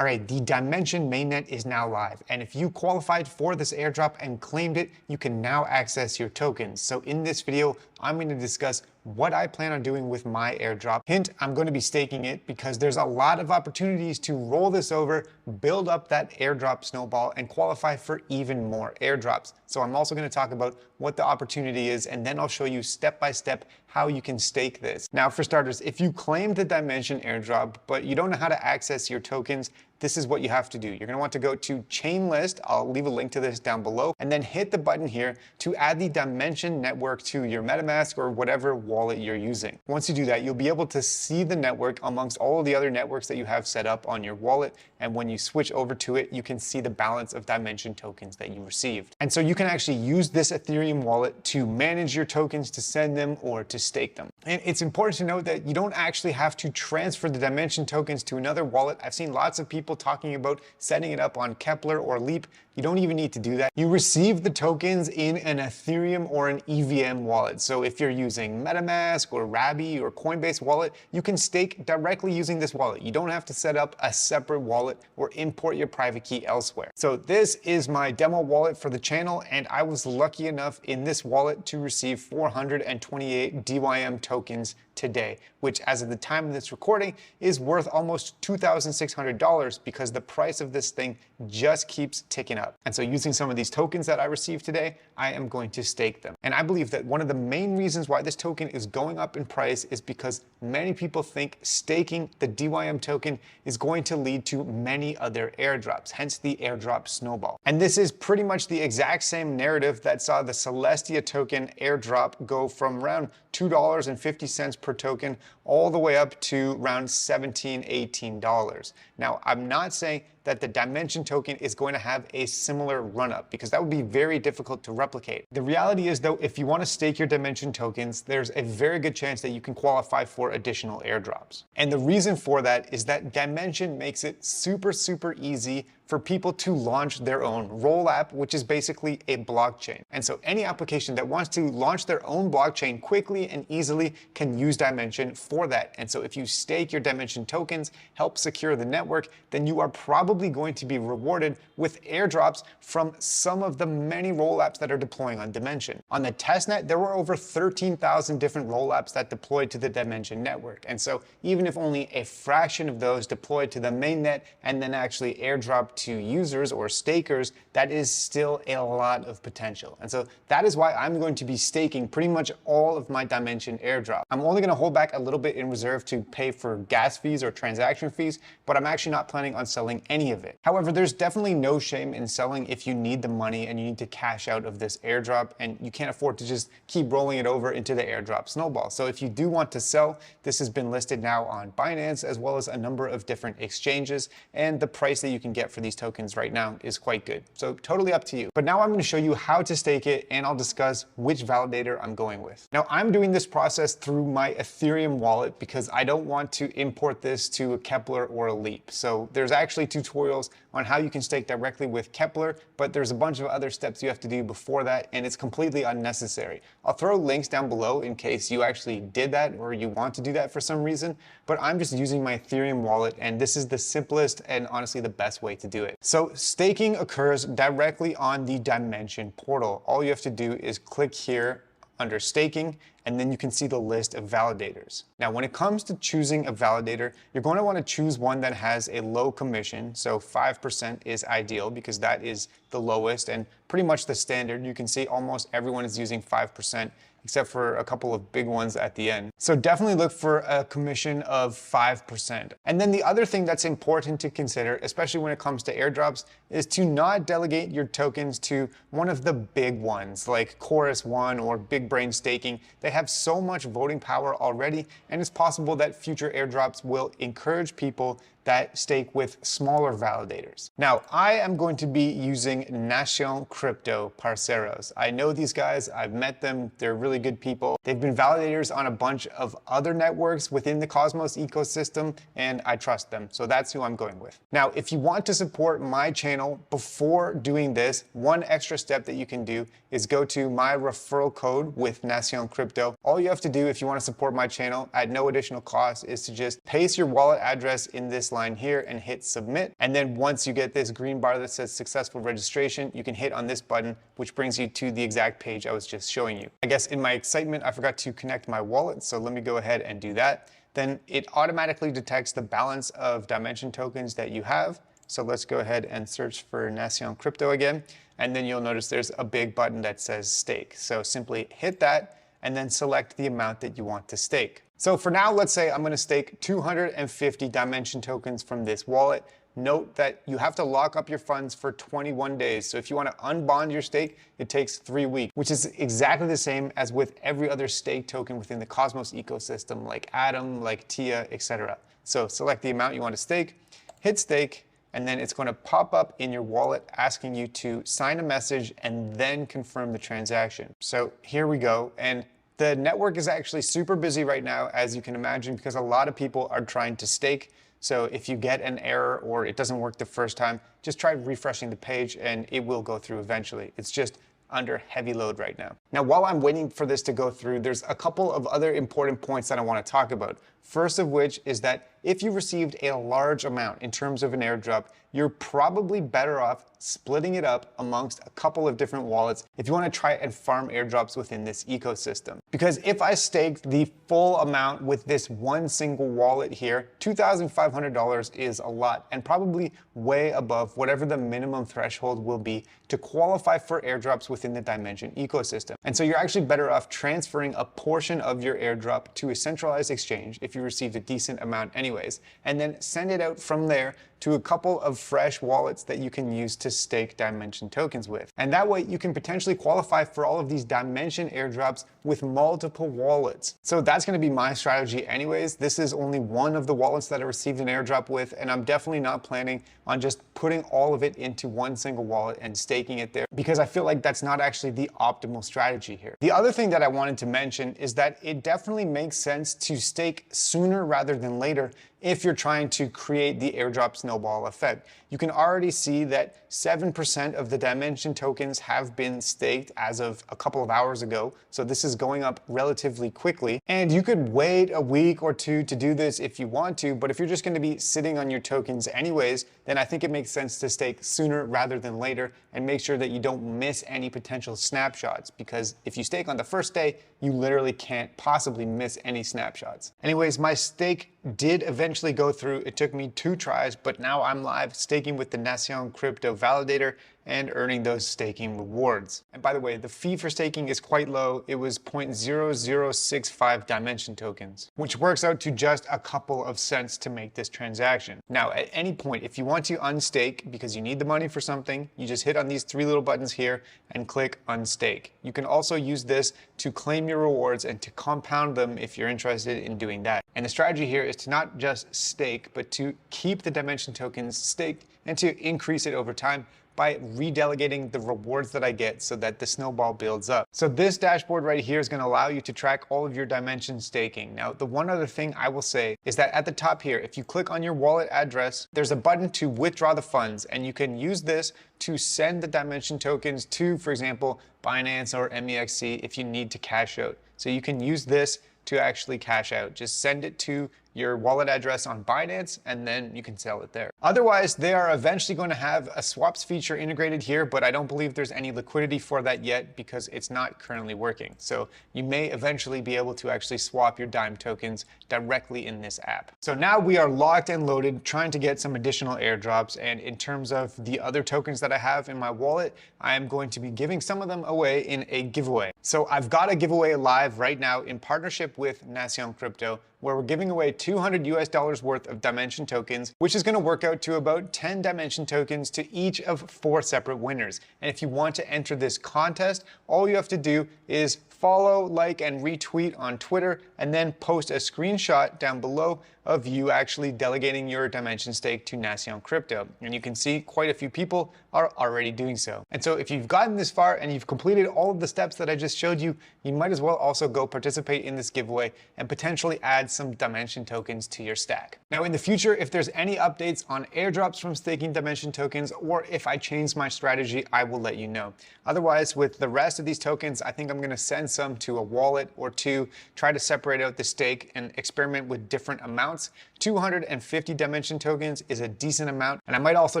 All right, the Dymension mainnet is now live, and if you qualified for this airdrop and claimed it, you can now access your tokens. So in this video, I'm going to discuss what I plan on doing with my airdrop. Hint, I'm going to be staking it because there's a lot of opportunities to roll this over, build up that airdrop snowball, and qualify for even more airdrops. So I'm also going to talk about what the opportunity is, and then I'll show you step by step how you can stake this. Now, for starters, if you claim the Dymension airdrop, but you don't know how to access your tokens, this is what you have to do. You're going to want to go to chain list. I'll leave a link to this down below, and then hit the button here to add the Dymension network to your MetaMask or whatever wallet you're using. Once you do that, you'll be able to see the network amongst all of the other networks that you have set up on your wallet. And when you switch over to it, you can see the balance of Dymension tokens that you received. And so you can actually use this Ethereum wallet to manage your tokens, to send them or to stake them. And it's important to note that you don't actually have to transfer the Dymension tokens to another wallet. I've seen lots of people talking about setting it up on Keplr or Leap. You don't even need to do that. You receive the tokens in an Ethereum or an EVM wallet. So if you're using MetaMask or Rabby or Coinbase wallet, you can stake directly using this wallet. You don't have to set up a separate wallet or import your private key elsewhere. So this is my demo wallet for the channel, and I was lucky enough in this wallet to receive 428 DYM tokens today, which as of the time of this recording is worth almost $2,600 because the price of this thing just keeps ticking up. And so using some of these tokens that I received today, I am going to stake them. And I believe that one of the main reasons why this token is going up in price is because many people think staking the DYM token is going to lead to many other airdrops, hence the airdrop snowball. And this is pretty much the exact same narrative that saw the Celestia token airdrop go from around $2.50 per token all the way up to around $17, $18. Now, I'm not saying that the Dymension token is going to have a similar run up because that would be very difficult to replicate. The reality is though, if you want to stake your Dymension tokens, there's a very good chance that you can qualify for additional airdrops. And the reason for that is that Dymension makes it super easy for people to launch their own roll app, which is basically a blockchain. And so any application that wants to launch their own blockchain quickly and easily can use Dymension for that. And so if you stake your Dymension tokens, help secure the network, then you are probably going to be rewarded with airdrops from some of the many roll apps that are deploying on Dymension. On the testnet, there were over 13,000 different roll apps that deployed to the Dymension network. And so even if only a fraction of those deployed to the mainnet and then actually airdrop to users or stakers, that is still a lot of potential. And so that is why I'm going to be staking pretty much all of my Dymension airdrop. I'm only going to hold back a little bit in reserve to pay for gas fees or transaction fees, but I'm actually not planning on selling any of it. However, there's definitely no shame in selling if you need the money and you need to cash out of this airdrop and you can't afford to just keep rolling it over into the airdrop snowball. So if you do want to sell, this has been listed now on Binance as well as a number of different exchanges, and the price that you can get for these tokens right now is quite good. So totally up to you. But now I'm going to show you how to stake it, and I'll discuss which validator I'm going with. Now I'm doing this process through my Ethereum wallet because I don't want to import this to a Keplr or a Leap. So there's actually tutorials on how you can stake directly with Keplr, but there's a bunch of other steps you have to do before that, and it's completely unnecessary. I'll throw links down below in case you actually did that or you want to do that for some reason, but I'm just using my Ethereum wallet, and this is the simplest and honestly the best way to do it. So staking occurs directly on the Dymension portal. All you have to do is click here under staking, and then you can see the list of validators. Now, when it comes to choosing a validator, you're going to want to choose one that has a low commission. So 5% is ideal because that is the lowest and pretty much the standard. You can see almost everyone is using 5%. Except for a couple of big ones at the end. So definitely look for a commission of 5%. And then the other thing that's important to consider, especially when it comes to airdrops, is to not delegate your tokens to one of the big ones like Chorus One or Big Brain Staking. They have so much voting power already, and it's possible that future airdrops will encourage people that stake with smaller validators. Now, I am going to be using Nacion Crypto Parceros. I know these guys, I've met them, they're really good people. They've been validators on a bunch of other networks within the Cosmos ecosystem, and I trust them, so that's who I'm going with. Now, if you want to support my channel before doing this, one extra step that you can do is go to my referral code with Nacion Crypto. All you have to do if you want to support my channel at no additional cost is to just paste your wallet address in this line here and hit submit. And then once you get this green bar that says successful registration, you can hit on this button, which brings you to the exact page I was just showing you. I guess in my excitement, I forgot to connect my wallet. So let me go ahead and do that. Then it automatically detects the balance of Dymension tokens that you have. So let's go ahead and search for Nation Crypto again. And then you'll notice there's a big button that says stake. So simply hit that and then select the amount that you want to stake. So for now, let's say I'm going to stake 250 Dymension tokens from this wallet. Note that you have to lock up your funds for 21 days. So if you want to unbond your stake, it takes 3 weeks, which is exactly the same as with every other stake token within the Cosmos ecosystem, like Atom, like TIA, etc. So select the amount you want to stake, hit stake, and then it's going to pop up in your wallet asking you to sign a message and then confirm the transaction. So here we go. And the network is actually super busy right now, as you can imagine, because a lot of people are trying to stake. So if you get an error or it doesn't work the first time, just try refreshing the page and it will go through eventually. It's just under heavy load right now. Now, while I'm waiting for this to go through, there's a couple of other important points that I want to talk about. First of which is that if you received a large amount in terms of an airdrop, you're probably better off splitting it up amongst a couple of different wallets if you want to try and farm airdrops within this ecosystem. Because if I staked the full amount with this one single wallet here, $2,500 is a lot and probably way above whatever the minimum threshold will be to qualify for airdrops within the Dymension ecosystem. And so you're actually better off transferring a portion of your airdrop to a centralized exchange if you received a decent amount anyways, and then send it out from there to a couple of fresh wallets that you can use to stake Dymension tokens with. And that way you can potentially qualify for all of these Dymension airdrops with multiple wallets. So that's going to be my strategy anyways. This is only one of the wallets that I received an airdrop with, and I'm definitely not planning on just putting all of it into one single wallet and staking it there, because I feel like that's not actually the optimal strategy here. The other thing that I wanted to mention is that it definitely makes sense to stake sooner rather than later if you're trying to create the airdrop snowball effect. You can already see that 7% of the Dymension tokens have been staked as of a couple of hours ago. So this is going up relatively quickly. And you could wait a week or two to do this if you want to, but if you're just going to be sitting on your tokens anyways, then I think it makes sense to stake sooner rather than later and make sure that you don't miss any potential snapshots, because if you stake on the first day, you literally can't possibly miss any snapshots. Anyways, my stake did eventually go through. It took me 2 tries, but now I'm live staking with the Nation Crypto validator and earning those staking rewards. And by the way, the fee for staking is quite low. It was 0.0065 Dymension tokens, which works out to just a couple of cents to make this transaction. Now, at any point, if you want to unstake because you need the money for something, you just hit on these 3 little buttons here and click unstake. You can also use this to claim your rewards and to compound them if you're interested in doing that. And the strategy here is to not just stake, but to keep the Dymension tokens staked and to increase it over time by redelegating the rewards that I get so that the snowball builds up. So this dashboard right here is going to allow you to track all of your Dymension staking. Now, the one other thing I will say is that at the top here, if you click on your wallet address, there's a button to withdraw the funds, and you can use this to send the Dymension tokens to, for example, Binance or MEXC if you need to cash out. So you can use this to actually cash out. Just send it to your wallet address on Binance and then you can sell it there. Otherwise, they are eventually going to have a swaps feature integrated here, but I don't believe there's any liquidity for that yet because it's not currently working. So you may eventually be able to actually swap your Dime tokens directly in this app. So now we are locked and loaded trying to get some additional airdrops, and in terms of the other tokens that I have in my wallet, I am going to be giving some of them away in a giveaway. So I've got a giveaway live right now in partnership with Nation Crypto, where we're giving away $200 worth of Dymension tokens, which is going to work out to about 10 Dymension tokens to each of 4 separate winners. And if you want to enter this contest, all you have to do is follow, like, and retweet on Twitter, and then post a screenshot down below of you actually delegating your Dymension stake to Nation Crypto. And you can see quite a few people are already doing so. And so if you've gotten this far and you've completed all of the steps that I just showed you, you might as well also go participate in this giveaway and potentially add some Dymension tokens to your stack. Now in the future, if there's any updates on airdrops from staking Dymension tokens, or if I change my strategy, I will let you know. Otherwise, with the rest of these tokens, I think I'm going to send some to a wallet or two, try to separate out the stake and experiment with different amounts amounts. 250 Dymension tokens is a decent amount, and I might also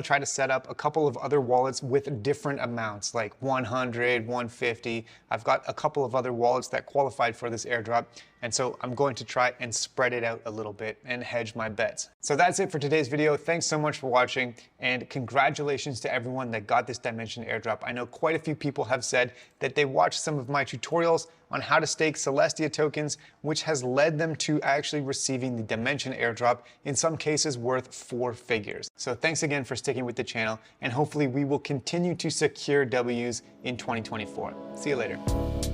try to set up a couple of other wallets with different amounts, like 100, 150. I've got a couple of other wallets that qualified for this airdrop, and so I'm going to try and spread it out a little bit and hedge my bets. So that's it for today's video. Thanks so much for watching, and congratulations to everyone that got this Dymension airdrop. I know quite a few people have said that they watched some of my tutorials on how to stake Celestia tokens, which has led them to actually receiving the Dymension airdrop, in some cases worth 4 figures. So thanks again for sticking with the channel, and hopefully we will continue to secure W's in 2024. See you later.